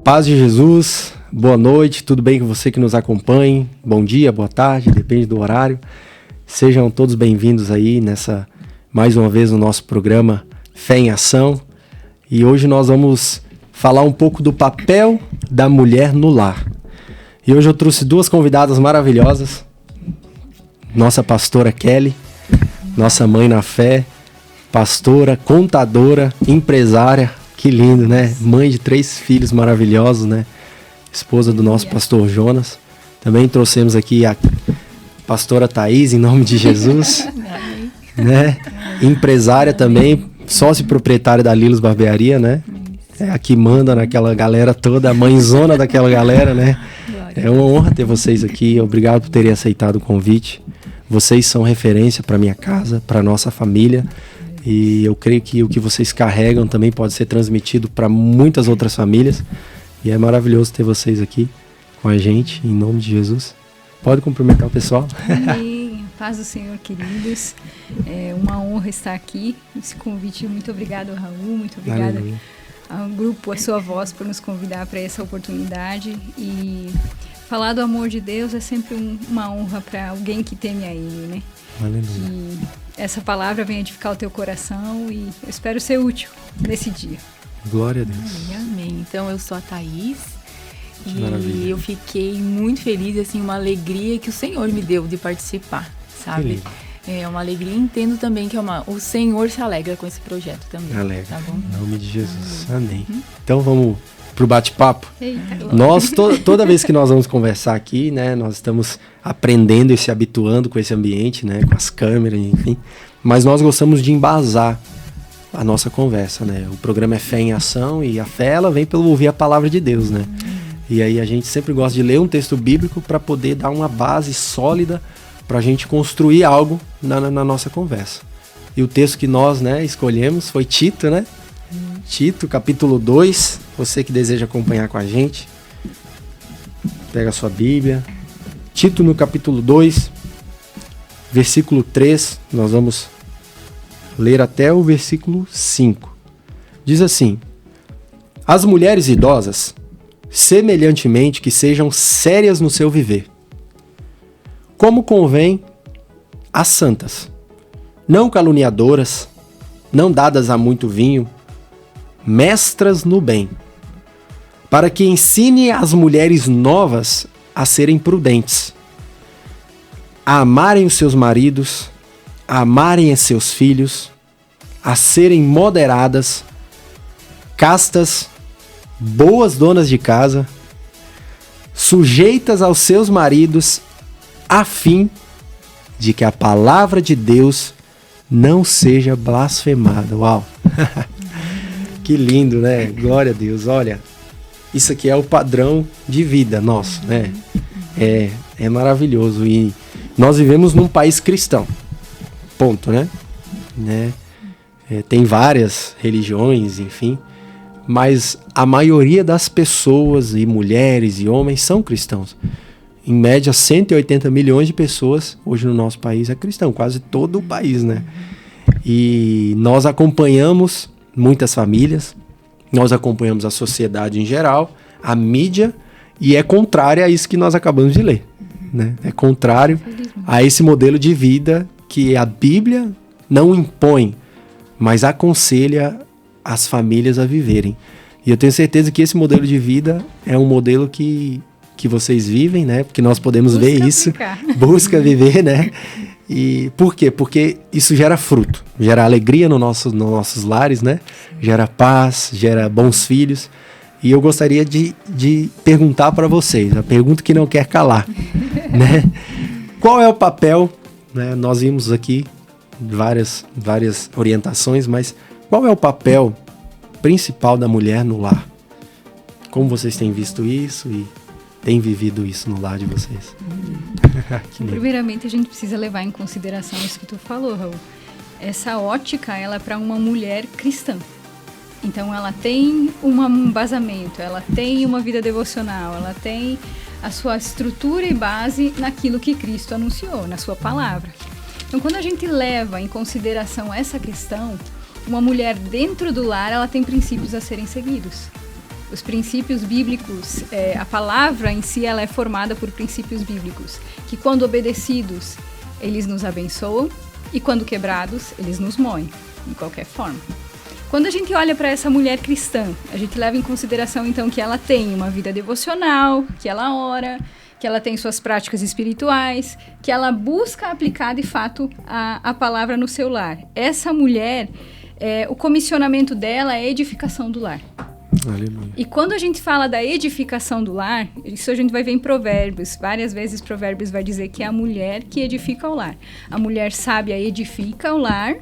Paz de Jesus, boa noite, tudo bem com você que nos acompanha? Bom dia, boa tarde, depende do horário. Sejam todos bem-vindos aí mais uma vez no nosso programa Fé em Ação. E hoje nós vamos falar um pouco do papel da mulher no lar. E hoje eu trouxe duas convidadas maravilhosas. Nossa pastora Kelly, nossa mãe na fé, pastora, contadora, empresária. Que lindo, né? Mãe de 3 filhos maravilhosos, né? Esposa do nosso pastor Jonas. Também trouxemos aqui a pastora Thaís, em nome de Jesus. Né? Empresária também, sócio proprietária da Lilos Barbearia, né? É a que manda naquela galera toda, a mãezona daquela galera, né? É uma honra ter vocês aqui. Obrigado por terem aceitado o convite. Vocês são referência para minha casa, para nossa família. E eu creio que o que vocês carregam também pode ser transmitido para muitas outras famílias. E é maravilhoso ter vocês aqui com a gente, em nome de Jesus. Pode cumprimentar o pessoal. Amém. Paz do Senhor, queridos. É uma honra estar aqui. Esse convite, muito obrigado, Raul. Muito obrigada ao grupo, a sua voz, por nos convidar para essa oportunidade. E falar do amor de Deus é sempre uma honra para alguém que teme a Ele, né? Aleluia. Que essa palavra venha edificar o teu coração e eu espero ser útil nesse dia. Glória a Deus. Amém. Então eu sou a Thaís e maravilha. Eu fiquei muito feliz, assim, uma alegria que o Senhor me deu de participar, sabe? É uma alegria, entendo também que o Senhor se alegra com esse projeto também. Alegra. Tá bom? Em nome de Jesus. Amém. Então vamos pro bate-papo. Eita, Nós, toda vez que nós vamos conversar aqui, né, nós estamos aprendendo e se habituando com esse ambiente, né, com as câmeras, enfim. Mas nós gostamos de embasar a nossa conversa, né? O programa é Fé em Ação e a fé, ela vem pelo ouvir a palavra de Deus, né? E aí a gente sempre gosta de ler um texto bíblico para poder dar uma base sólida para a gente construir algo na nossa conversa. E o texto que nós, né, escolhemos foi Tito, né? Tito, capítulo 2, você que deseja acompanhar com a gente, pega a sua Bíblia. Tito no capítulo 2, versículo 3, nós vamos ler até o versículo 5. Diz assim: as mulheres idosas, semelhantemente que sejam sérias no seu viver, como convém às santas, não caluniadoras, não dadas a muito vinho, mestras no bem, para que ensine as mulheres novas a serem prudentes, a amarem os seus maridos, a amarem a seus filhos, a serem moderadas, castas, boas donas de casa, sujeitas aos seus maridos, a fim de que a palavra de Deus não seja blasfemada. Uau! Que lindo, né? Glória a Deus. Olha, isso aqui é o padrão de vida nosso, né? É maravilhoso. E nós vivemos num país cristão. Ponto, né? Tem várias religiões, enfim. Mas a maioria das pessoas, e mulheres e homens, são cristãos. Em média, 180 milhões de pessoas hoje no nosso país é cristão. Quase todo o país, né? E nós acompanhamos muitas famílias, nós acompanhamos a sociedade em geral, a mídia, e é contrário a isso que nós acabamos de ler, né? É contrário a esse modelo de vida que a Bíblia não impõe, mas aconselha as famílias a viverem. E eu tenho certeza que esse modelo de vida é um modelo que vocês vivem, né? Porque nós podemos ver isso, busca viver, né? E por quê? Porque isso gera fruto, gera alegria nos nossos lares, né? Gera paz, gera bons filhos. E eu gostaria de perguntar para vocês, a pergunta que não quer calar, né? Qual é o papel, né? Nós vimos aqui várias orientações, mas qual é o papel principal da mulher no lar? Como vocês têm visto isso e têm vivido isso no lar de vocês? Primeiramente, a gente precisa levar em consideração isso que tu falou, Raul. Essa ótica, ela é para uma mulher cristã. Então, ela tem um embasamento, ela tem uma vida devocional, ela tem a sua estrutura e base naquilo que Cristo anunciou, na sua palavra. Então, quando a gente leva em consideração essa questão, uma mulher dentro do lar, ela tem princípios a serem seguidos. Os princípios bíblicos, a palavra em si, ela é formada por princípios bíblicos, que quando obedecidos, eles nos abençoam, e quando quebrados, eles nos moem, de qualquer forma. Quando a gente olha para essa mulher cristã, a gente leva em consideração, então, que ela tem uma vida devocional, que ela ora, que ela tem suas práticas espirituais, que ela busca aplicar, de fato, a palavra no seu lar. Essa mulher, o comissionamento dela é a edificação do lar. Aleluia. E quando a gente fala da edificação do lar, isso a gente vai ver em Provérbios. Várias vezes Provérbios vai dizer que é a mulher que edifica o lar. A mulher sábia edifica o lar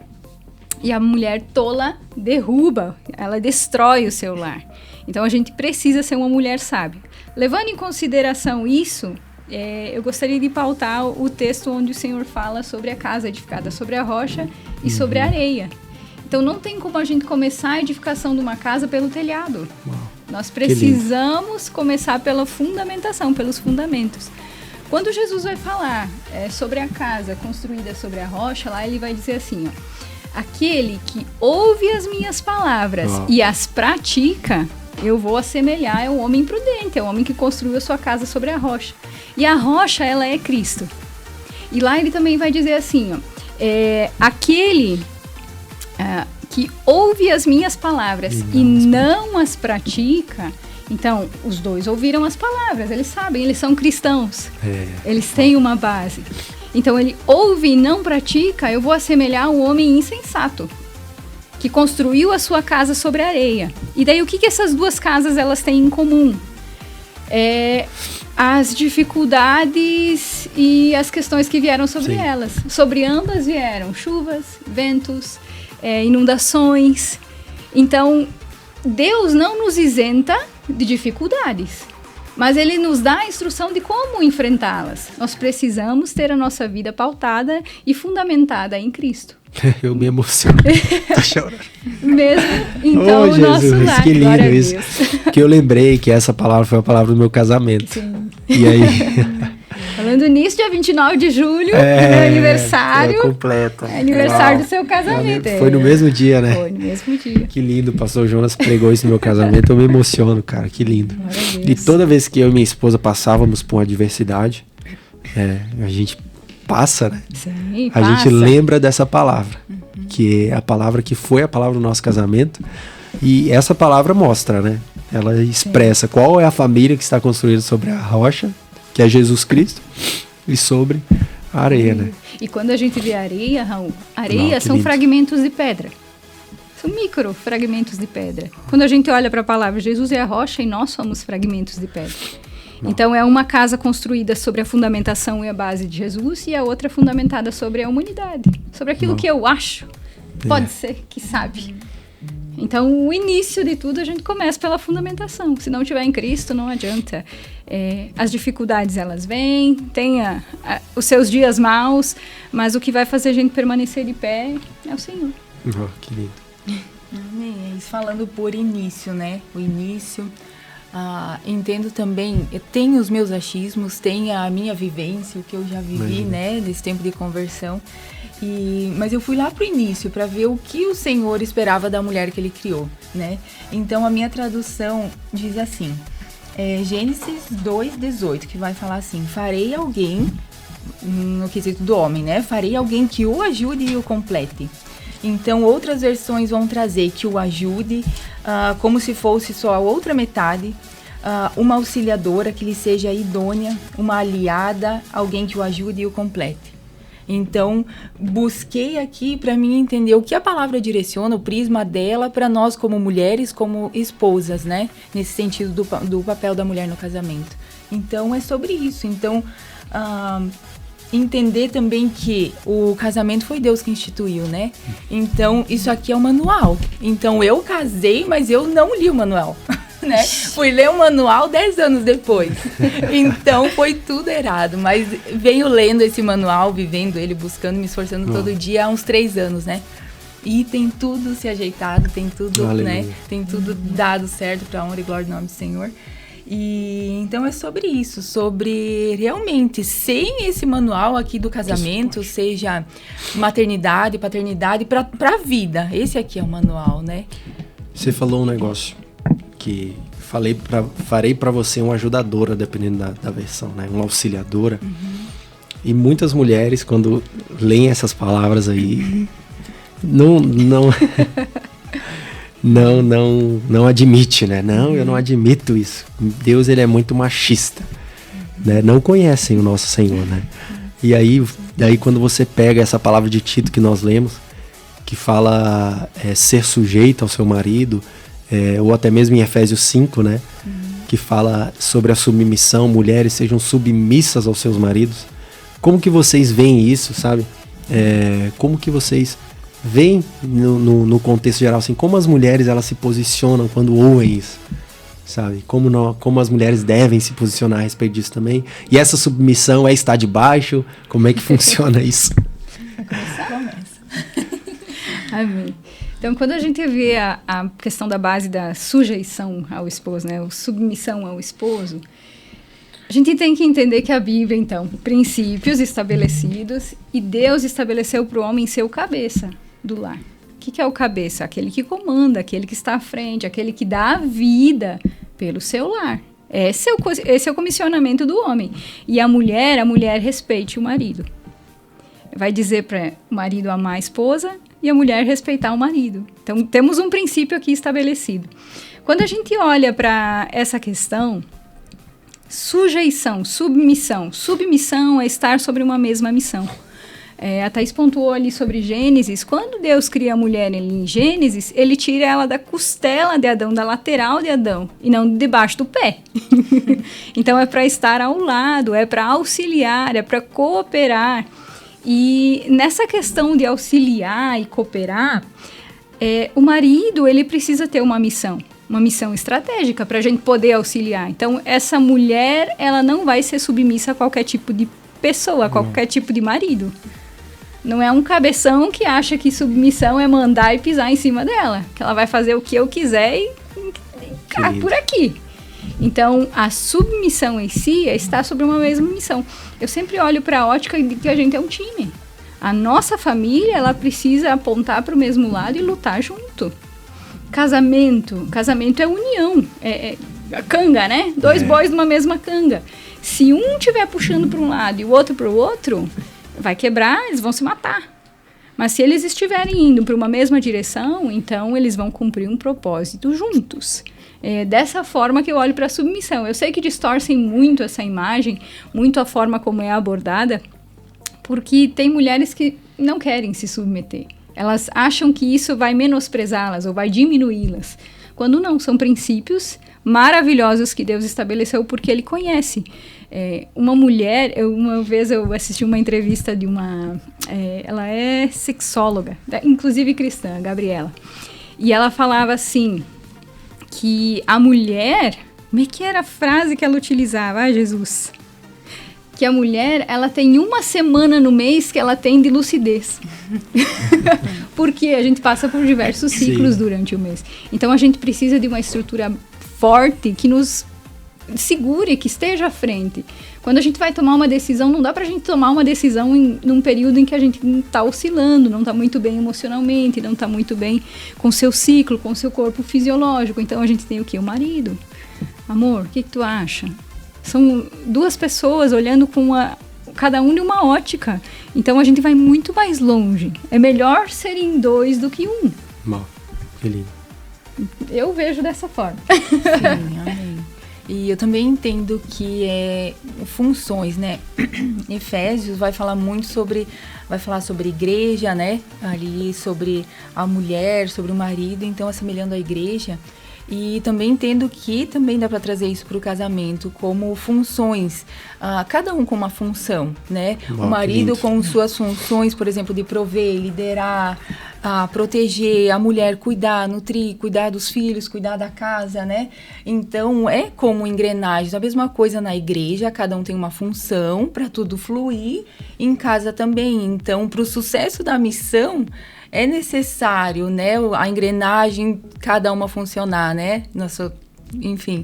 e a mulher tola derruba, ela destrói o seu lar. Então a gente precisa ser uma mulher sábia. Levando em consideração isso, eu gostaria de pautar o texto onde o Senhor fala sobre a casa edificada sobre a rocha e sobre a areia. Então, não tem como a gente começar a edificação de uma casa pelo telhado. Uau, nós precisamos começar pela fundamentação, pelos fundamentos. Quando Jesus vai falar sobre a casa construída sobre a rocha, lá ele vai dizer assim, ó, aquele que ouve as minhas palavras e as pratica, eu vou assemelhar ao homem prudente, é o homem que construiu a sua casa sobre a rocha. E a rocha, ela é Cristo. E lá ele também vai dizer assim, ó, aquele... que ouve as minhas palavras e não as pratica, então os dois ouviram as palavras, eles sabem, eles são cristãos, eles têm uma base. Então ele ouve e não pratica, eu vou assemelhar um homem insensato, que construiu a sua casa sobre a areia. E daí o que essas duas casas elas têm em comum? As dificuldades e as questões que vieram sobre elas. Sobre ambas vieram chuvas, ventos, inundações. Então, Deus não nos isenta de dificuldades, mas Ele nos dá a instrução de como enfrentá-las. Nós precisamos ter a nossa vida pautada e fundamentada em Cristo. Eu me emociono. Tô chorando. Mesmo, então, oh, o nosso lar. Que lindo isso. Que eu lembrei que essa palavra foi a palavra do meu casamento. Sim. E aí... Falando nisso, dia 29 de julho, meu aniversário. Completo. Aniversário do seu casamento. Foi no mesmo dia, né? Foi no mesmo dia. Que lindo, o pastor Jonas pregou isso no meu casamento. Eu me emociono, cara, que lindo. E toda vez que eu e minha esposa passávamos por uma adversidade, a gente passa, né? Sim, a gente lembra dessa palavra, que é a palavra que foi a palavra do nosso casamento. E essa palavra mostra, né? Ela expressa qual é a família que está construída sobre a rocha, que é Jesus Cristo, e sobre a areia, né? E quando a gente vê areia, Raul, areia são fragmentos de pedra. São micro fragmentos de pedra. Quando a gente olha para a palavra, Jesus é a rocha e nós somos fragmentos de pedra. Então é uma casa construída sobre a fundamentação e a base de Jesus e a outra fundamentada sobre a humanidade, sobre aquilo que eu acho. Pode ser que sabe. Então, o início de tudo, a gente começa pela fundamentação. Se não tiver em Cristo, não adianta. As dificuldades, elas vêm, tem os seus dias maus, mas o que vai fazer a gente permanecer de pé é o Senhor. Que lindo. Amém. Falando por início, né? O início. Entendo também, eu tenho os meus achismos, tenho a minha vivência, o que eu já vivi, né? Desse tempo de conversão. Mas eu fui lá pro início para ver o que o Senhor esperava da mulher que Ele criou, né? Então a minha tradução diz assim, Gênesis 2:18, que vai falar assim: farei alguém, no quesito do homem, né? Farei alguém que o ajude e o complete. Então outras versões vão trazer que o ajude, como se fosse só a outra metade, uma auxiliadora que lhe seja idônea, uma aliada, alguém que o ajude e o complete. Então, busquei aqui para mim entender o que a palavra direciona, o prisma dela para nós como mulheres, como esposas, né? Nesse sentido do papel da mulher no casamento. Então, é sobre isso. Então, entender também que o casamento foi Deus que instituiu, né? Então, isso aqui é um manual. Então, eu casei, mas eu não li o manual. Né? Fui ler o manual 10 anos depois. Então foi tudo errado. Mas venho lendo esse manual, vivendo ele, buscando, me esforçando todo dia há uns 3 anos, né? E tem tudo se ajeitado, tem tudo, né? Tem tudo dado certo para a honra e glória do nome do Senhor. E então é sobre isso, sobre realmente, sem esse manual aqui do casamento, seja maternidade, paternidade, para a vida. Esse aqui é o manual, né? Você falou um negócio que farei para você uma ajudadora, dependendo da versão, né? Uma auxiliadora. E muitas mulheres, quando leem essas palavras aí, não admite, né? Não, eu não admito isso. Deus, ele é muito machista, né? Não conhecem o nosso Senhor, né? E daí quando você pega essa palavra de Tito que nós lemos, que fala ser sujeito ao seu marido, ou até mesmo em Efésios 5, né? Que fala sobre a submissão, mulheres sejam submissas aos seus maridos. Como que vocês veem isso, sabe? Como que vocês veem no contexto geral, assim, como as mulheres elas se posicionam quando ouvem isso, sabe? Como as mulheres devem se posicionar a respeito disso também. E essa submissão estar debaixo? Como é que funciona isso? Começa. Amém. Então, quando a gente vê a questão da base da sujeição ao esposo, né? Submissão ao esposo, a gente tem que entender que a Bíblia, então, princípios estabelecidos, e Deus estabeleceu para o homem ser o cabeça do lar. O que é o cabeça? Aquele que comanda, aquele que está à frente, aquele que dá a vida pelo seu lar. Esse é o comissionamento do homem. E a mulher respeite o marido. Vai dizer para o marido amar a esposa e a mulher respeitar o marido. Então, temos um princípio aqui estabelecido. Quando a gente olha para essa questão, sujeição, submissão. Submissão é estar sobre uma mesma missão. A Thaís pontuou ali sobre Gênesis. Quando Deus cria a mulher em Gênesis, ele tira ela da costela de Adão, da lateral de Adão, e não debaixo do pé. Então, é para estar ao lado, é para auxiliar, é para cooperar. E nessa questão de auxiliar e cooperar, o marido ele precisa ter uma missão estratégica para a gente poder auxiliar. Então, essa mulher ela não vai ser submissa a qualquer tipo de pessoa, a qualquer tipo de marido. Não é um cabeção que acha que submissão é mandar e pisar em cima dela, que ela vai fazer o que eu quiser e por aqui. Então, a submissão em si é estar sobre uma mesma missão. Eu sempre olho para a ótica de que a gente é um time. A nossa família, ela precisa apontar para o mesmo lado e lutar junto. Casamento é união. É canga, né? Dois bois numa mesma canga. Se um estiver puxando para um lado e o outro para o outro, vai quebrar, eles vão se matar. Mas se eles estiverem indo para uma mesma direção, então eles vão cumprir um propósito juntos. Dessa forma que eu olho para a submissão. Eu sei que distorcem muito essa imagem, muito a forma como é abordada, porque tem mulheres que não querem se submeter. Elas acham que isso vai menosprezá-las ou vai diminuí-las. Quando não, são princípios maravilhosos que Deus estabeleceu porque Ele conhece. Uma mulher, uma vez eu assisti uma entrevista de ela é sexóloga, inclusive cristã, Gabriela. E ela falava assim, que a mulher, como é que era a frase que ela utilizava? Ai, Jesus. Que a mulher, ela tem uma semana no mês que ela tem de lucidez. Porque a gente passa por diversos ciclos durante o mês. Então, a gente precisa de uma estrutura forte que nos segure, que esteja à frente. Quando a gente vai tomar uma decisão, não dá pra gente tomar uma decisão num período em que a gente não tá oscilando, não tá muito bem emocionalmente, não tá muito bem com o seu ciclo, com o seu corpo fisiológico. Então, a gente tem o quê? O marido. Amor, o que tu acha? São duas pessoas olhando cada um de uma ótica. Então, a gente vai muito mais longe. É melhor serem dois do que um. Bom, que lindo. Eu vejo dessa forma. Sim, amém. E eu também entendo que funções, né? Efésios vai falar sobre igreja, né? Ali sobre a mulher, sobre o marido, então assemelhando a igreja. E também entendo que também dá para trazer isso para o casamento como funções, cada um com uma função, né? O marido com suas funções, por exemplo, de prover, liderar, proteger, a mulher cuidar, nutrir, cuidar dos filhos, cuidar da casa, né? Então, é como engrenagens. A mesma coisa na igreja, cada um tem uma função para tudo fluir, em casa também. Então, para o sucesso da missão, é necessário, né, a engrenagem, cada uma funcionar, né, enfim.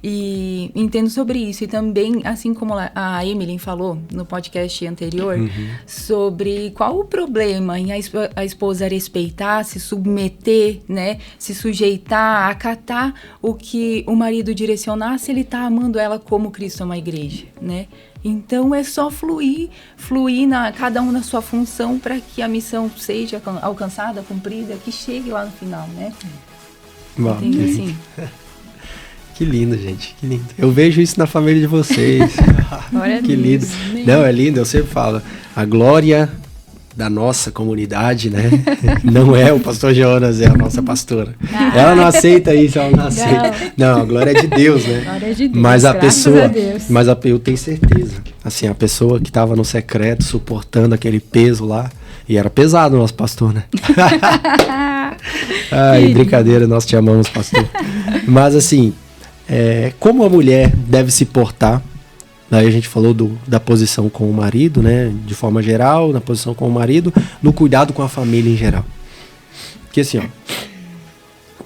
E entendo sobre isso. E também, assim como a Emily falou no podcast anterior, sobre qual o problema em a esposa respeitar, se submeter, né? Se sujeitar, acatar o que o marido direcionar, se ele está amando ela como Cristo ama a igreja, né? Então é só fluir cada um na sua função para que a missão seja alcançada, cumprida, que chegue lá no final, né? Bom, assim. Que lindo, gente, que lindo. Eu vejo isso na família de vocês. Que lindo. Não, é lindo, eu sempre falo. A glória da nossa comunidade, né? Não é o pastor Jonas, é a nossa pastora. Ela não aceita isso, ela não aceita. Não, a glória é de Deus, né? Glória é de Deus, mas a pessoa, eu tenho certeza. Assim, a pessoa que estava no secreto, suportando aquele peso lá, e era pesado o nosso pastor, né? Ai, brincadeira, nós te amamos, pastor. Mas assim, como a mulher deve se portar, daí a gente falou da posição com o marido, né? De forma geral, na posição com o marido, no cuidado com a família em geral. Porque assim, ó,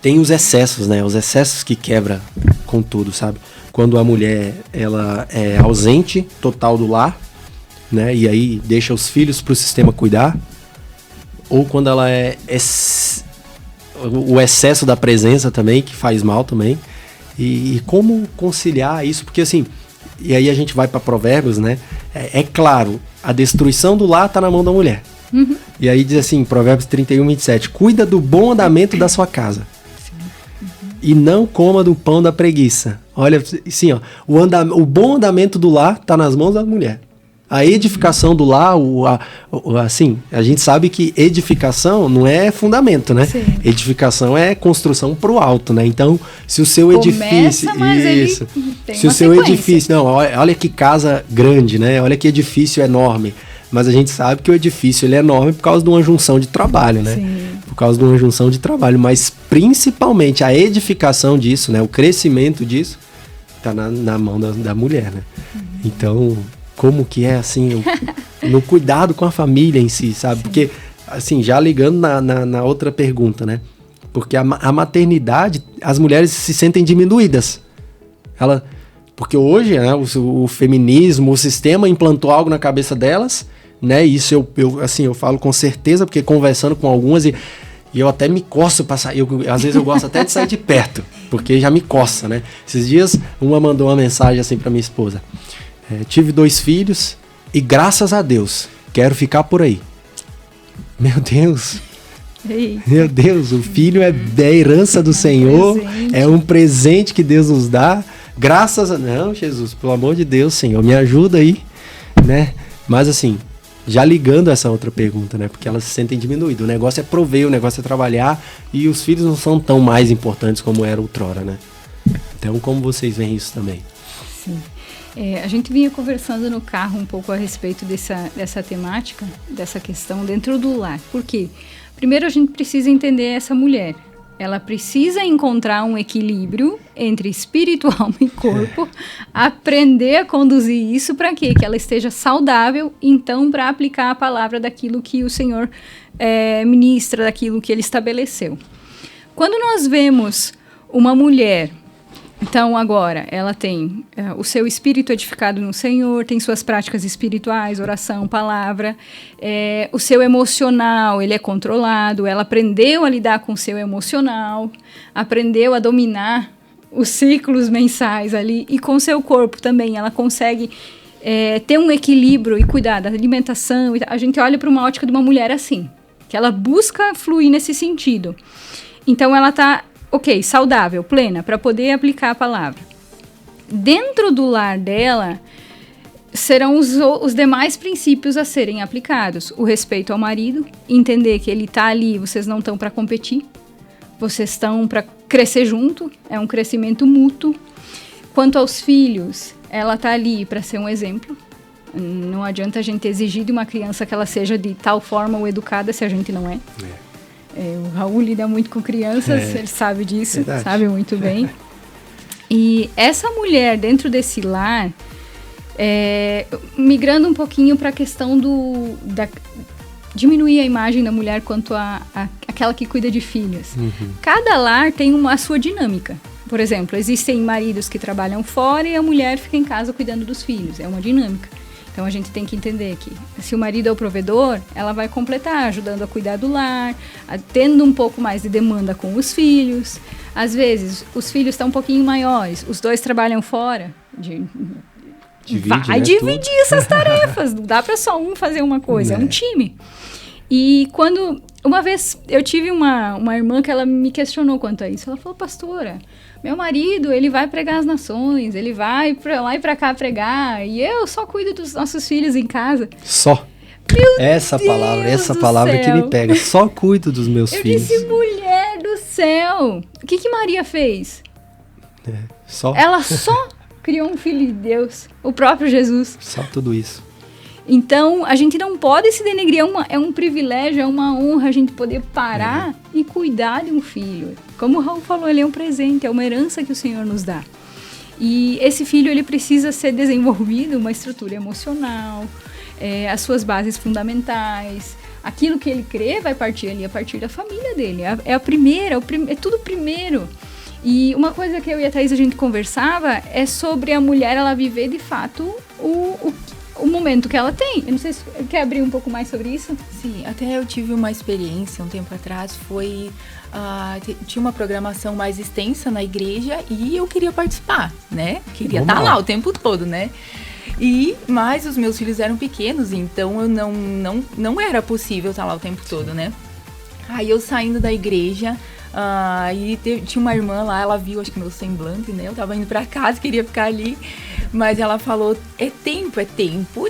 tem os excessos, né? Os excessos que quebra com tudo, sabe? Quando a mulher, ela é ausente total do lar, né? E aí deixa os filhos pro sistema cuidar. Ou quando ela o excesso da presença também, que faz mal também. E como conciliar isso? Porque assim, e aí a gente vai para Provérbios, né? É claro, a destruição do lar está na mão da mulher. E aí diz assim, Provérbios 31, 27, cuida do bom andamento da sua casa. E não coma do pão da preguiça. Olha, sim, ó, o bom andamento do lar está nas mãos da mulher. A edificação do lar, assim, a gente sabe que edificação não é fundamento, né? Sim. Edificação é construção pro alto, né? Então, se o seu edifício... Isso. Se o seu edifício... Não, olha que casa grande, né? Olha que edifício enorme. Mas a gente sabe que o edifício ele é enorme por causa de uma junção de trabalho, né? Sim. Por causa de uma junção de trabalho. Mas, principalmente, a edificação disso, né? O crescimento disso, tá na mão da mulher, né? Então... Como que é, assim, no cuidado com a família em si, sabe? Sim. Porque, assim, já ligando na outra pergunta, né? Porque a maternidade, as mulheres se sentem diminuídas. Porque hoje, né, o feminismo, o sistema implantou algo na cabeça delas, né? Isso eu falo com certeza, porque conversando com algumas e eu até me coço pra sair. Às vezes eu gosto até de sair de perto, porque já me coça, né? Esses dias, uma mandou uma mensagem assim pra minha esposa. Tive 2 filhos e graças a Deus quero ficar por aí. Meu Deus, o filho é herança do Senhor, é um presente que Deus nos dá. Graças a... Não, Jesus, pelo amor de Deus, Senhor, me ajuda aí, né? Mas assim, já ligando essa outra pergunta, né? Porque elas se sentem diminuídas. O negócio é prover, o negócio é trabalhar e os filhos não são tão mais importantes como era outrora, né? Então, como vocês veem isso também? Sim. A gente vinha conversando no carro um pouco a respeito dessa temática, dessa questão dentro do lar. Por quê? Primeiro a gente precisa entender essa mulher. Ela precisa encontrar um equilíbrio entre espírito, alma e corpo, aprender a conduzir isso para quê? Que ela esteja saudável, então para aplicar a palavra daquilo que o Senhor ministra, daquilo que Ele estabeleceu. Quando nós vemos uma mulher... Então, agora, ela tem o seu espírito edificado no Senhor, tem suas práticas espirituais, oração, palavra, o seu emocional, ele é controlado, ela aprendeu a lidar com o seu emocional, aprendeu a dominar os ciclos mensais ali, e com o seu corpo também, ela consegue ter um equilíbrio e cuidar da alimentação. A gente olha para uma ótica de uma mulher assim, que ela busca fluir nesse sentido. Então, ela está... Ok, saudável, plena, para poder aplicar a palavra. Dentro do lar dela, serão os demais princípios a serem aplicados. O respeito ao marido, entender que ele está ali, vocês não estão para competir, vocês estão para crescer junto, é um crescimento mútuo. Quanto aos filhos, ela está ali para ser um exemplo. Não adianta a gente exigir de uma criança que ela seja de tal forma ou educada se a gente não é. O Raul lida muito com crianças, ele sabe disso, verdade. Sabe muito bem. E essa mulher dentro desse lar, migrando um pouquinho para a questão diminuir a imagem da mulher quanto aquela que cuida de filhos. Cada lar tem a sua dinâmica. Por exemplo, existem maridos que trabalham fora e a mulher fica em casa cuidando dos filhos. É uma dinâmica. Então a gente tem que entender que se o marido é o provedor, ela vai completar, ajudando a cuidar do lar, tendo um pouco mais de demanda com os filhos. Às vezes, os filhos estão um pouquinho maiores, os dois trabalham fora. Vai dividir essas tarefas, não dá para só um fazer uma coisa, é um time. E quando... Uma vez eu tive uma irmã que ela me questionou quanto a isso. Ela falou, pastora, meu marido, ele vai pregar as nações, ele vai pra lá e pra cá pregar, e eu só cuido dos nossos filhos em casa. Só. Essa palavra que me pega. Só cuido dos meus filhos. Eu disse, mulher do céu, o que Maria fez? Só. Ela só criou um filho de Deus, o próprio Jesus. Só tudo isso. Então, a gente não pode se denegrir, é um privilégio, é uma honra a gente poder parar e cuidar de um filho. Como o Raul falou, ele é um presente, é uma herança que o Senhor nos dá. E esse filho, ele precisa ser desenvolvido, uma estrutura emocional, as suas bases fundamentais. Aquilo que ele crê vai partir ali a partir da família dele. É tudo primeiro. E uma coisa que eu e a Thaís a gente conversava é sobre a mulher, ela viver de fato o momento que ela tem. Eu não sei se quer abrir um pouco mais sobre isso? Sim, até eu tive uma experiência um tempo atrás, tinha uma programação mais extensa na igreja e eu queria participar, né? Queria estar lá o tempo todo, né? Mas os meus filhos eram pequenos, então eu não era possível estar lá o tempo todo, né? Aí eu saindo da igreja, e tinha uma irmã lá, ela viu, acho que meu semblante, né? Eu tava indo pra casa, queria ficar ali, mas ela falou, é tempo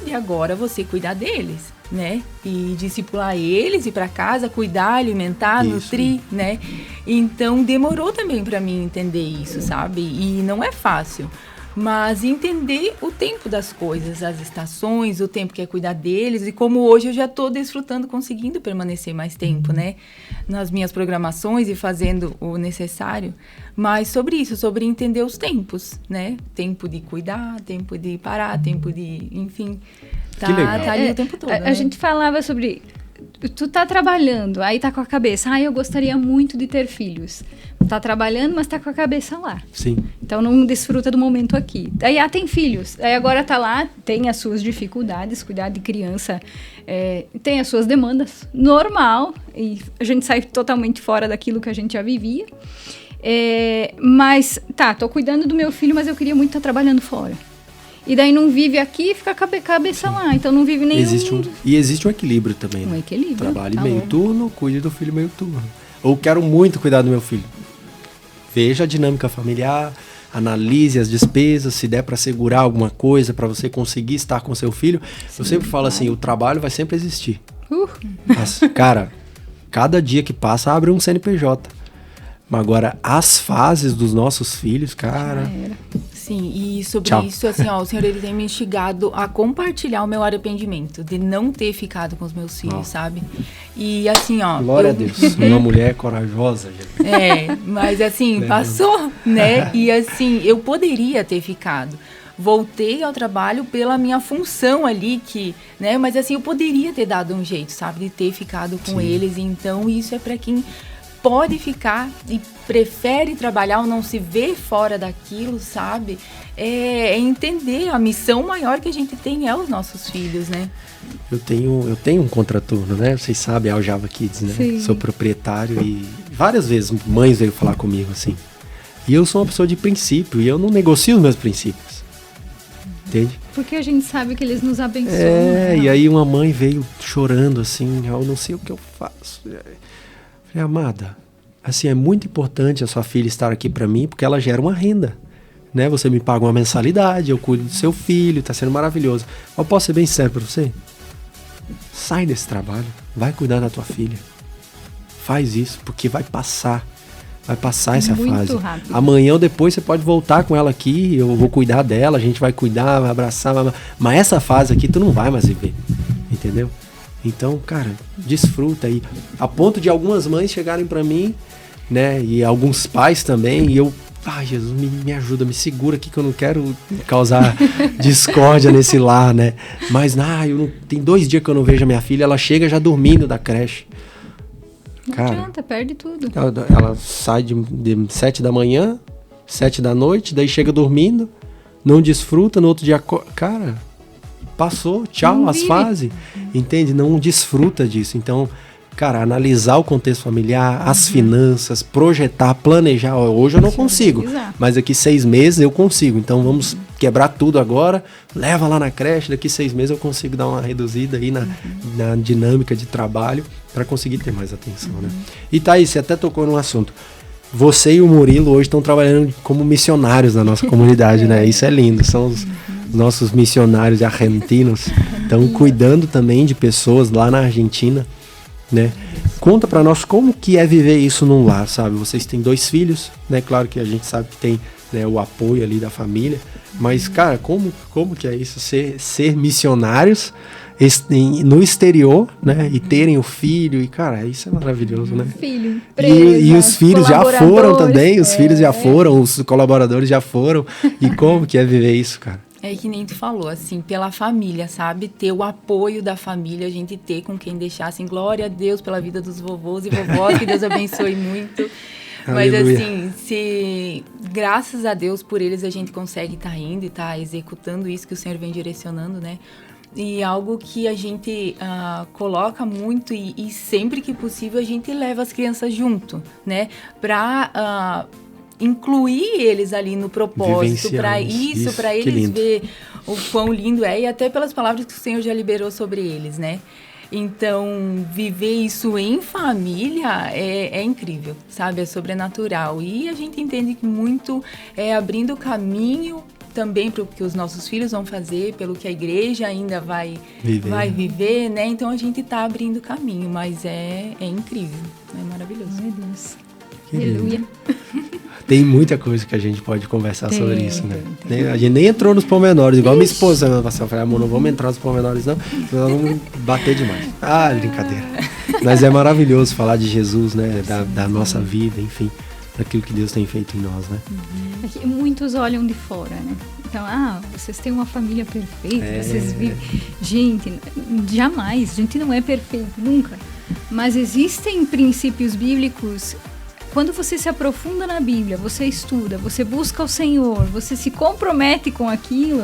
de agora você cuidar deles, né? E discipular eles, ir pra casa, cuidar, alimentar, nutrir, né? Então demorou também pra mim entender isso, sabe? E não é fácil. Mas entender o tempo das coisas, as estações, o tempo que é cuidar deles, e como hoje eu já estou desfrutando, conseguindo permanecer mais tempo, né? Nas minhas programações e fazendo o necessário. Mas sobre isso, sobre entender os tempos, né? Tempo de cuidar, tempo de parar, tempo de, enfim, tá ali o tempo todo. A gente falava sobre... Tu tá trabalhando, aí tá com a cabeça, eu gostaria muito de ter filhos. Tá trabalhando, mas tá com a cabeça lá. Sim. Então não desfruta do momento aqui. Aí tem filhos, aí agora tá lá, tem as suas dificuldades, cuidar de criança, tem as suas demandas, normal, e a gente sai totalmente fora daquilo que a gente já vivia. Mas, tô cuidando do meu filho, mas eu queria muito estar trabalhando fora. E daí não vive aqui e fica com a cabeça lá. Então não vive nenhum... Existe um equilíbrio também. Um equilíbrio. Trabalhe meio turno, cuide do filho meio turno. Ou quero muito cuidar do meu filho. Veja a dinâmica familiar, analise as despesas, se der para segurar alguma coisa, para você conseguir estar com seu filho. Sim, eu sempre falo assim, o trabalho vai sempre existir. Mas, cara, cada dia que passa abre um CNPJ. Mas agora, as fases dos nossos filhos, cara... Sim, e sobre isso, assim, o Senhor, ele tem me instigado a compartilhar o meu arrependimento de não ter ficado com os meus filhos, sabe? E assim, glória a Deus, uma mulher corajosa. Gente. Mas assim, passou, né? E assim, eu poderia ter ficado. Voltei ao trabalho pela minha função ali, né? Mas assim, eu poderia ter dado um jeito, sabe? De ter ficado com eles. Então, isso é para quem pode ficar e prefere trabalhar ou não se vê fora daquilo, sabe? É entender a missão maior que a gente tem os nossos filhos, né? Eu tenho um contraturno, né? Vocês sabem, a Java Kids, né? Sim. Sou proprietário e várias vezes mães veio falar comigo assim. E eu sou uma pessoa de princípio e eu não negocio os meus princípios. Entende? Porque a gente sabe que eles nos abençoam. Né? E aí uma mãe veio chorando assim, eu não sei o que eu faço. Falei, amada, assim, é muito importante a sua filha estar aqui para mim, porque ela gera uma renda, né? Você me paga uma mensalidade, eu cuido do seu filho, tá sendo maravilhoso. Eu posso ser bem sério para você? Sai desse trabalho, vai cuidar da tua filha. Faz isso, porque vai passar essa muito fase. Rápido. Amanhã ou depois você pode voltar com ela aqui, eu vou cuidar dela, a gente vai cuidar, vai abraçar, mas essa fase aqui tu não vai mais viver, entendeu? Então, cara, desfruta aí. A ponto de algumas mães chegarem pra mim, né? E alguns pais também. E eu, Jesus, me ajuda, me segura aqui que eu não quero causar discórdia nesse lar, né? Mas, tem 2 dias que eu não vejo a minha filha, ela chega já dormindo da creche. Não adianta, perde tudo. Ela sai de 7 da manhã, 7 da noite, daí chega dormindo, não desfruta, no outro dia... Cara, passou, tchau, as fases, entende? Não desfruta disso. Então, cara, analisar o contexto familiar, as finanças, projetar, planejar. Hoje eu não consigo, mas daqui 6 meses eu consigo. Então, vamos quebrar tudo agora, leva lá na creche, daqui 6 meses eu consigo dar uma reduzida aí na dinâmica de trabalho para conseguir ter mais atenção, né? E Thaís, você até tocou num assunto. Você e o Murilo hoje estão trabalhando como missionários na nossa comunidade, né? Isso é lindo. São os nossos missionários argentinos. Estão cuidando também de pessoas lá na Argentina, né? Conta pra nós como que é viver isso num lar, sabe? Vocês têm 2 filhos, né? Claro que a gente sabe que tem, né, o apoio ali da família. Mas, cara, como que é isso? Ser missionários no exterior, né? E terem o filho, e cara, isso é maravilhoso, né? Filho, e os filhos já foram também, os filhos já foram, os colaboradores já foram. E como que é viver isso, cara? É que nem tu falou, assim, pela família, sabe? Ter o apoio da família, a gente ter com quem deixar, assim, glória a Deus pela vida dos vovôs e vovós, que Deus abençoe muito. Mas assim, graças a Deus por eles a gente consegue estar indo e estar executando isso que o Senhor vem direcionando, né? E algo que a gente coloca muito e sempre que possível a gente leva as crianças junto, né? Para incluir eles ali no propósito, para isso, para eles ver o quão lindo é, e até pelas palavras que o Senhor já liberou sobre eles, né? Então, viver isso em família é incrível, sabe? É sobrenatural. E a gente entende que muito é abrindo caminho também para o que os nossos filhos vão fazer, pelo que a igreja ainda vai viver, né? Então, a gente está abrindo caminho, mas é incrível, é maravilhoso. Meu Deus. Aleluia. Tem muita coisa que a gente pode conversar sobre isso, né? A gente nem entrou nos pormenores, igual minha esposa. Eu falei, amor, não vamos entrar nos pormenores, não. Nós vamos bater demais. Brincadeira. Mas é maravilhoso falar de Jesus, né? Da nossa vida, enfim. Daquilo que Deus tem feito em nós, né? Aqui, muitos olham de fora, né? Então, vocês têm uma família perfeita, vocês vivem... Gente, jamais. A gente não é perfeito, nunca. Mas existem princípios bíblicos. Quando você se aprofunda na Bíblia, você estuda, você busca o Senhor, você se compromete com aquilo,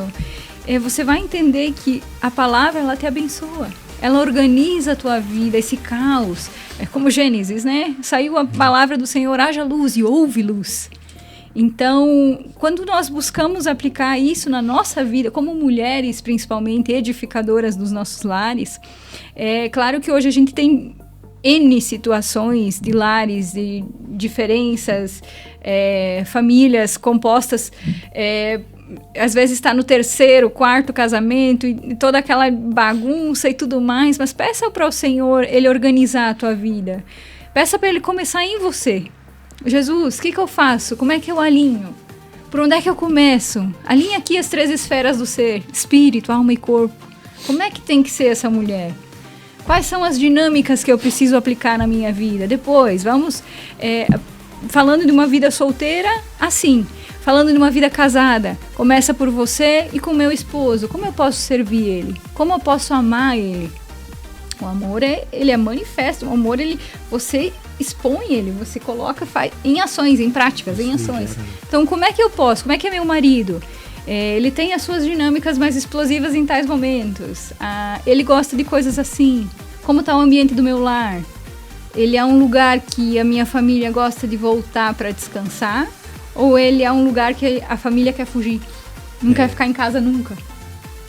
você vai entender que a palavra, ela te abençoa. Ela organiza a tua vida, esse caos. É como Gênesis, né? Saiu a palavra do Senhor, haja luz e houve luz. Então, quando nós buscamos aplicar isso na nossa vida, como mulheres, principalmente, edificadoras dos nossos lares, é claro que hoje a gente tem N situações de lares, de diferenças, famílias compostas, às vezes está no 3º, 4º casamento e toda aquela bagunça e tudo mais, mas peça para o Senhor Ele organizar a tua vida. Peça para Ele começar em você. Jesus, o que eu faço? Como é que eu alinho? Por onde é que eu começo? Alinha aqui as 3 esferas do ser, espírito, alma e corpo. Como é que tem que ser essa mulher? Quais são as dinâmicas que eu preciso aplicar na minha vida? Depois, vamos falando de uma vida solteira, assim. Falando de uma vida casada, começa por você e com meu esposo. Como eu posso servir ele? Como eu posso amar ele? O amor, ele é manifesto. O amor, você expõe ele, você coloca, faz em ações, em práticas, em ações. Então, como é que eu posso? Como é que é meu marido? Ele tem as suas dinâmicas mais explosivas em tais momentos. Ele gosta de coisas assim. Como está o ambiente do meu lar? Ele é um lugar que a minha família gosta de voltar para descansar? Ou ele é um lugar que a família quer fugir? Não quer ficar em casa nunca.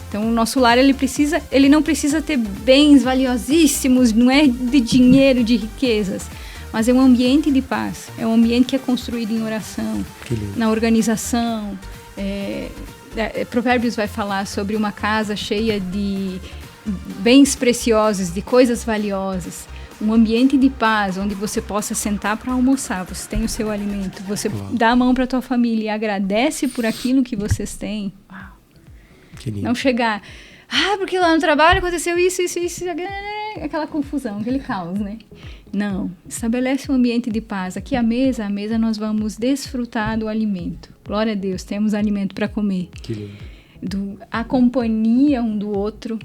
Então, o nosso lar, ele não precisa ter bens valiosíssimos, não é de dinheiro, de riquezas. Mas é um ambiente de paz. É um ambiente que é construído em oração, na organização. Provérbios vai falar sobre uma casa cheia de bens preciosos, de coisas valiosas, um ambiente de paz onde você possa sentar para almoçar, você tem o seu alimento, você dá a mão para a tua família e agradece por aquilo que vocês têm. Não chegar, porque lá no trabalho aconteceu isso, aquela confusão, aquele caos, né? Não, estabelece um ambiente de paz. Aqui à mesa nós vamos desfrutar do alimento. Glória a Deus, temos alimento para comer. Que lindo. A companhia um do outro,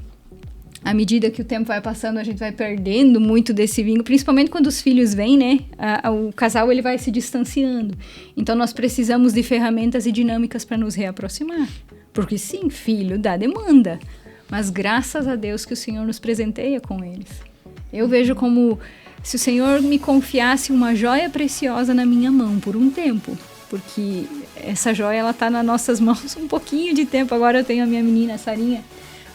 À medida que o tempo vai passando, a gente vai perdendo muito desse vínculo, principalmente quando os filhos vêm, né? O casal ele vai se distanciando. Então, nós precisamos de ferramentas e dinâmicas para nos reaproximar. Porque sim, filho dá demanda, mas graças a Deus que o Senhor nos presenteia com eles. Eu vejo como se o Senhor me confiasse uma joia preciosa na minha mão por um tempo, porque essa joia ela tá nas nossas mãos um pouquinho de tempo. Agora eu tenho a minha menina, a Sarinha,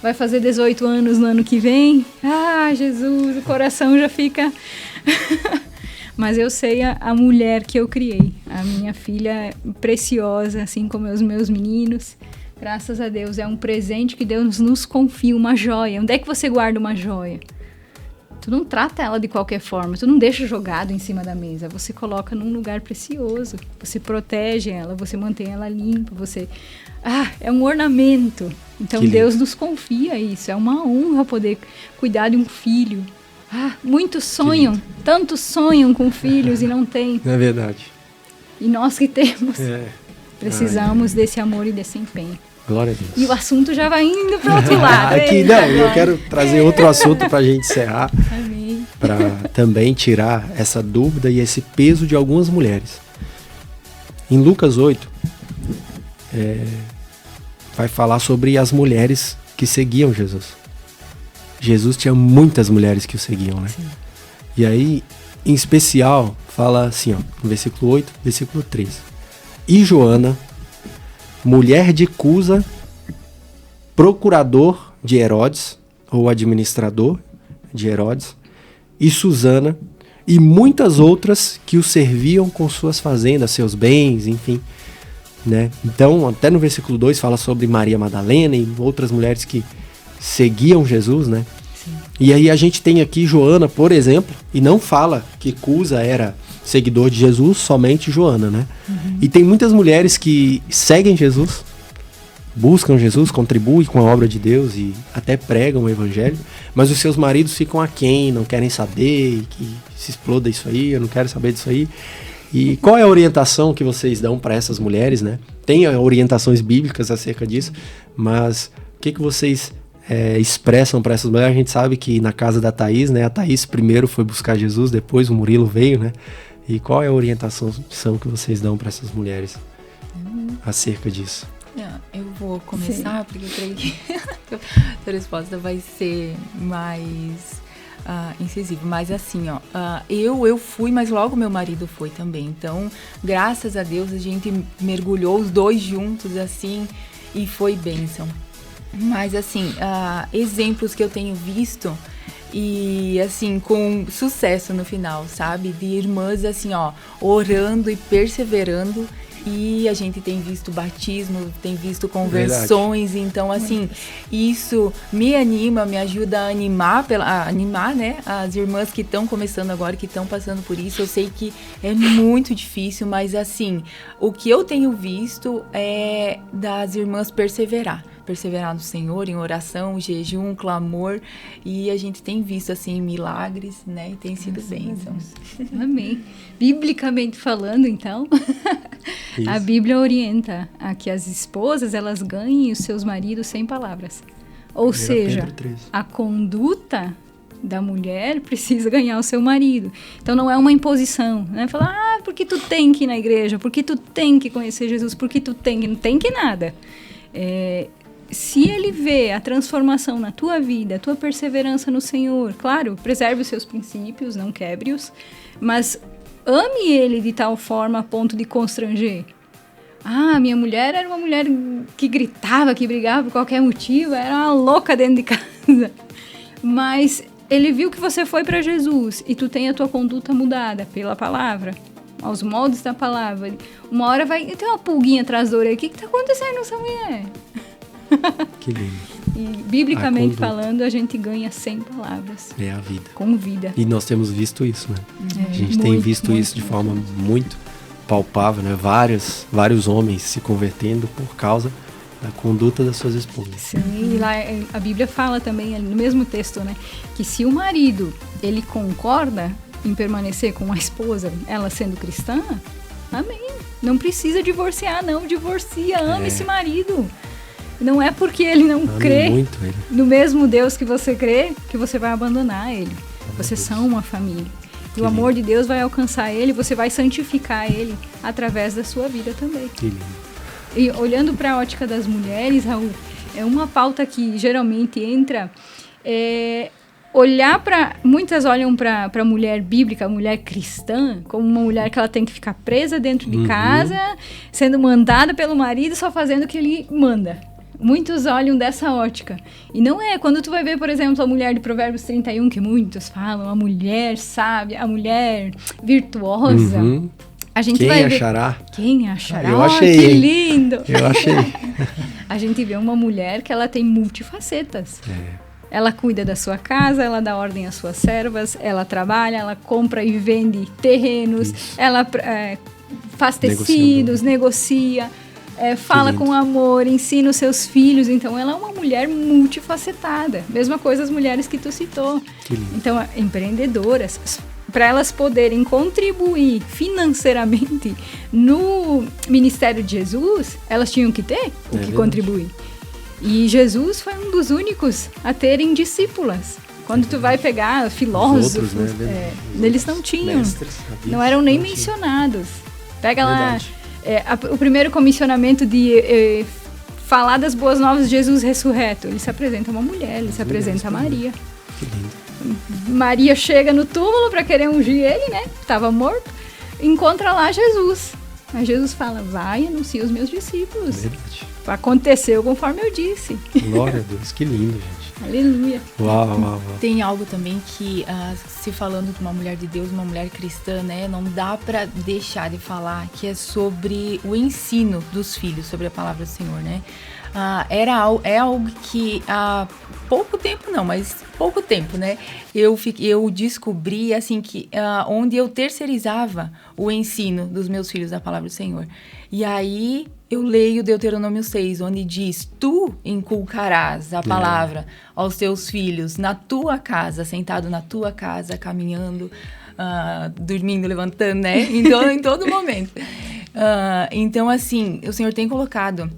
vai fazer 18 anos no ano que vem. Ah, Jesus, o coração já fica... Mas eu sei a mulher que eu criei, a minha filha preciosa, assim como os meus meninos. Graças a Deus, é um presente que Deus nos confia, uma joia. Onde é que você guarda uma joia? Tu não trata ela de qualquer forma, tu não deixa jogado em cima da mesa, você coloca num lugar precioso, você protege ela, você mantém ela limpa, você... é um ornamento. Então Deus nos confia isso, é uma honra poder cuidar de um filho. Muitos sonham, tantos sonham com filhos e não têm. É verdade. E nós que temos, precisamos desse amor e desse empenho. Glória a Deus. E o assunto já vai indo para outro lado. Aqui, não, eu quero trazer outro assunto para a gente encerrar. Amém. Para também tirar essa dúvida e esse peso de algumas mulheres. Em Lucas 8, vai falar sobre as mulheres que seguiam Jesus. Jesus tinha muitas mulheres que o seguiam, né? Sim. E aí, em especial, fala assim, ó, no versículo 8, versículo 13. E Joana, mulher de Cusa, procurador de Herodes, ou administrador de Herodes, e Susana, e muitas outras que o serviam com suas fazendas, seus bens, enfim, né? Então, até no versículo 2 fala sobre Maria Madalena e outras mulheres que seguiam Jesus, né? Sim. E aí a gente tem aqui Joana, por exemplo, e não fala que Cusa era seguidor de Jesus, somente Joana, né? Uhum. E tem muitas mulheres que seguem Jesus, buscam Jesus, contribuem com a obra de Deus e até pregam o evangelho, mas os seus maridos ficam aquém, não querem saber, que se exploda isso aí, eu não quero saber disso aí. E qual é a orientação que vocês dão para essas mulheres, né? Tem orientações bíblicas acerca disso, mas o que vocês expressam para essas mulheres? A gente sabe que na casa da Thaís, né? A Thaís primeiro foi buscar Jesus, depois o Murilo veio, né? E qual é a orientação que vocês dão para essas mulheres acerca disso? Eu vou começar, porque eu creio que a resposta vai ser mais incisiva. Mas assim, eu fui, mas logo meu marido foi também. Então, graças a Deus, a gente mergulhou os dois juntos, assim, e foi bênção. Mas assim, exemplos que eu tenho visto e assim, com sucesso no final, sabe? De irmãs assim, orando e perseverando. E a gente tem visto batismo, tem visto conversões. Verdade. Então assim, isso me anima, me ajuda a animar, né, as irmãs que estão começando agora, que estão passando por isso. Eu sei que é muito difícil, mas assim, o que eu tenho visto é das irmãs perseverar no Senhor, em oração, jejum, clamor, e a gente tem visto, assim, milagres, né, e tem sido bênçãos. Amém. Biblicamente falando, então, a Bíblia orienta a que as esposas, elas ganhem os seus maridos sem palavras. Ou seja, a conduta da mulher precisa ganhar o seu marido. Então não é uma imposição, né? Falar, porque tu tem que ir na igreja, porque tu tem que conhecer Jesus, porque tu tem que... Não tem que nada. Se ele vê a transformação na tua vida, a tua perseverança no Senhor, claro, preserve os seus princípios, não quebre-os, mas ame ele de tal forma a ponto de constranger. Minha mulher era uma mulher que gritava, que brigava por qualquer motivo, era uma louca dentro de casa. Mas ele viu que você foi para Jesus e tu tem a tua conduta mudada pela palavra, aos moldes da palavra. Uma hora vai ter uma pulguinha atrás da orelha. O que está acontecendo nessa mulher? Que lindo. E biblicamente falando, a gente ganha sem palavras. É a vida. Com vida. E nós temos visto isso, né? A gente tem visto isso de forma muito palpável, né? Vários homens se convertendo por causa da conduta das suas esposas. Sim, e lá a Bíblia fala também, no mesmo texto, né? Que se o marido, ele concorda em permanecer com a esposa, ela sendo cristã, amém. Não precisa divorciar, não. Divorcia, ama esse marido. Não é porque ele não crê muito ele. no mesmo Deus que você crê, que você vai abandonar ele. Vocês são uma família. E o amor de Deus vai alcançar ele, você vai santificar ele através da sua vida também. Que lindo. E olhando para a ótica das mulheres, Raul, é uma pauta que geralmente entra... olhar para... Muitas olham para a mulher bíblica, a mulher cristã, como uma mulher que ela tem que ficar presa dentro de casa, sendo mandada pelo marido, só fazendo o que ele manda. Muitos olham dessa ótica. E não é. Quando tu vai ver, por exemplo, a mulher de Provérbios 31, que muitos falam, a mulher sábia, a mulher virtuosa... A gente vai achará? Ver... Quem achará? Eu achei. Que lindo! Eu achei. A gente vê uma mulher que ela tem multifacetas. Ela cuida da sua casa, ela dá ordem às suas servas, ela trabalha, ela compra e vende terrenos, ela faz tecidos, negocia, fala com amor, ensina os seus filhos. Então, ela é uma mulher multifacetada. Mesma coisa as mulheres que tu citou. Então, empreendedoras, para elas poderem contribuir financeiramente no ministério de Jesus, elas tinham que ter o que contribuir. E Jesus foi um dos únicos a terem discípulas. Quando tu vai pegar filósofos, outros, eles não tinham, mestres, não eram nem mencionados. Pega lá o primeiro comissionamento de falar das boas novas de Jesus ressurreto. Ele se apresenta a uma mulher, ele se apresenta a Maria. Que lindo. Maria chega no túmulo para querer ungir ele, né? Estava morto. Encontra lá Jesus. Mas Jesus fala, vai, anuncia os meus discípulos. Verdade. Aconteceu conforme eu disse. Glória a Deus, que lindo, gente. Aleluia. Uau. Tem algo também que, se falando de uma mulher de Deus, uma mulher cristã, né? Não dá para deixar de falar que é sobre o ensino dos filhos, sobre a palavra do Senhor, né? É algo que há pouco tempo, né? Eu descobri, assim, que onde eu terceirizava o ensino dos meus filhos da palavra do Senhor. E aí eu leio Deuteronômio 6, onde diz, tu inculcarás a palavra aos teus filhos na tua casa, sentado na tua casa, caminhando, dormindo, levantando, né? Então, em todo momento. Então, assim, o Senhor tem colocado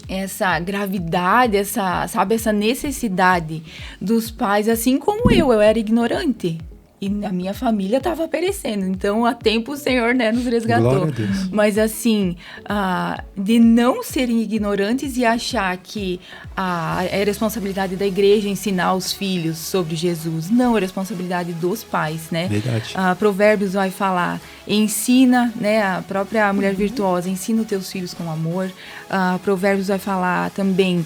essa gravidade, essa necessidade dos pais, assim como eu era ignorante. E a minha família estava perecendo. Então, há tempo o Senhor, né, nos resgatou. Glória a Deus. Mas, assim, de não serem ignorantes e achar que é responsabilidade da igreja ensinar os filhos sobre Jesus. Não, é responsabilidade dos pais, né? Verdade. Provérbios vai falar, ensina, né, a própria mulher virtuosa, ensina os teus filhos com amor. Provérbios vai falar também,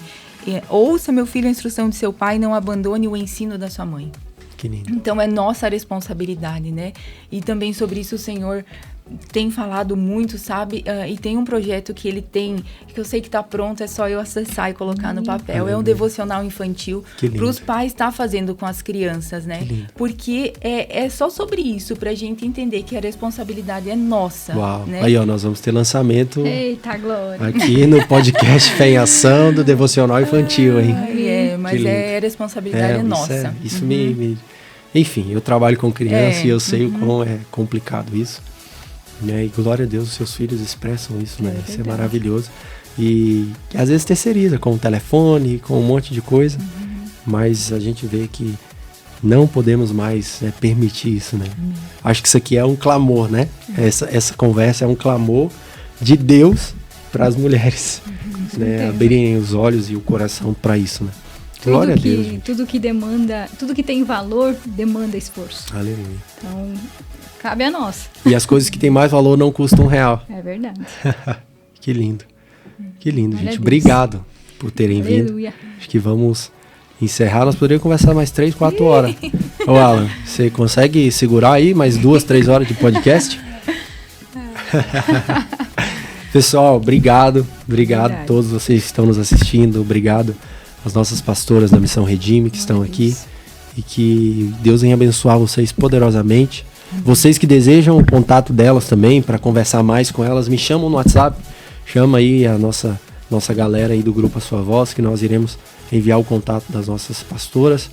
ouça, meu filho, a instrução de seu pai, não abandone o ensino da sua mãe. Que lindo. Então, é nossa responsabilidade, né? E também sobre isso o Senhor tem falado muito, sabe? E tem um projeto que ele tem, que eu sei que está pronto, é só eu acessar e colocar no papel. É um devocional infantil para os pais estar fazendo com as crianças, né? Porque é só sobre isso, para a gente entender que a responsabilidade é nossa. Uau. Né? Aí, ó, nós vamos ter lançamento. Eita, glória. Aqui no podcast Fé em Ação do devocional infantil, hein? Mas a responsabilidade é nossa. Isso me... Enfim, eu trabalho com criança e eu sei o quão é complicado isso. Né? E glória a Deus, os seus filhos expressam isso, né? Isso é maravilhoso. E às vezes terceiriza com o telefone, com um monte de coisa, mas a gente vê que não podemos mais permitir isso, né? Acho que isso aqui é um clamor, né? Essa conversa é um clamor de Deus para as mulheres, né? Abrirem os olhos e o coração para isso, né? Glória a Deus, gente. Tudo que tem valor demanda esforço. Aleluia. Então, cabe a nós. E as coisas que têm mais valor não custam R$1. É verdade. Que lindo. Que lindo, Olha, gente. Obrigado por terem vindo. Acho que vamos encerrar. Nós poderíamos conversar mais 3, 4 horas. Ô, Alan, você consegue segurar aí mais 2, 3 horas de podcast? Pessoal, obrigado. Obrigado a todos vocês que estão nos assistindo. Obrigado às nossas pastoras da Missão Redime que estão aqui. E que Deus venha abençoar vocês poderosamente. Vocês que desejam o contato delas também, para conversar mais com elas, me chamam no WhatsApp. Chama aí a nossa galera aí do Grupo A Sua Voz, que nós iremos enviar o contato das nossas pastoras.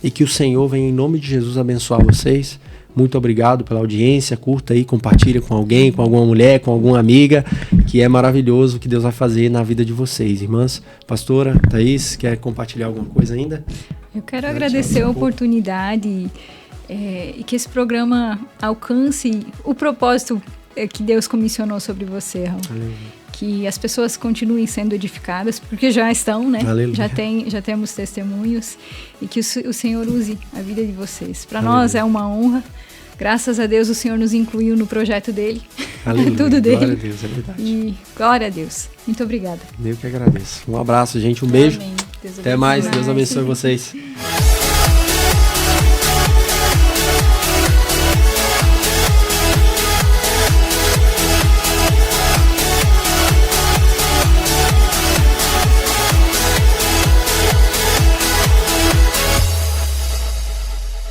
E que o Senhor venha, em nome de Jesus, abençoar vocês. Muito obrigado pela audiência. Curta aí, compartilha com alguém, com alguma mulher, com alguma amiga, que é maravilhoso o que Deus vai fazer na vida de vocês. Irmãs, pastora, Thaís, quer compartilhar alguma coisa ainda? Eu quero agradecer a oportunidade e que esse programa alcance o propósito que Deus comissionou sobre você, Raul. Aleluia. Que as pessoas continuem sendo edificadas, porque já estão, né? Já temos testemunhos, e que o Senhor use a vida de vocês. Para nós é uma honra. Graças a Deus o Senhor nos incluiu no projeto dele. É tudo dele. Glória a Deus, é verdade. E glória a Deus. Muito obrigada. Eu que agradeço. Um abraço, gente. Um beijo. Amém. Até mais. Deus abençoe vocês.